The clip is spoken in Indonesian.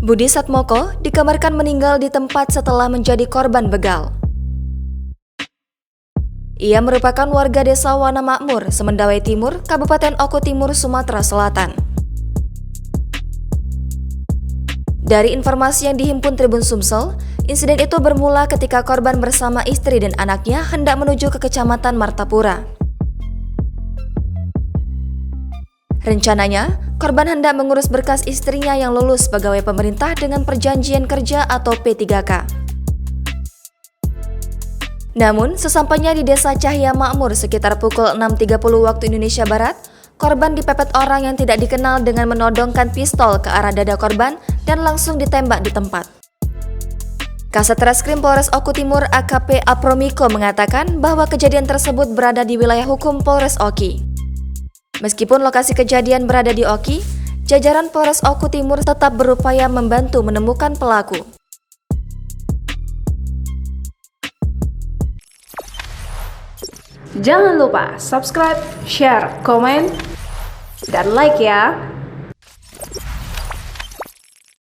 Budi Satmoko dikabarkan meninggal di tempat setelah menjadi korban begal. Ia merupakan warga desa Wana Makmur, Semendawai Timur, Kabupaten Oku Timur, Sumatera Selatan. Dari informasi yang dihimpun Tribun Sumsel, insiden itu bermula ketika korban bersama istri dan anaknya hendak menuju ke Kecamatan Martapura. Rencananya, korban hendak mengurus berkas istrinya yang lulus pegawai pemerintah dengan perjanjian kerja atau P3K. Namun, sesampainya di Desa Cahya Makmur sekitar pukul 6.30 waktu Indonesia Barat, korban dipepet orang yang tidak dikenal dengan menodongkan pistol ke arah dada korban dan langsung ditembak di tempat. Kasat Reskrim Polres Oku Timur AKP Apromiko mengatakan bahwa kejadian tersebut berada di wilayah hukum Polres Oki. Meskipun lokasi kejadian berada di Oki, jajaran Polres Oku Timur tetap berupaya membantu menemukan pelaku. Jangan lupa subscribe, share, komen, dan like ya!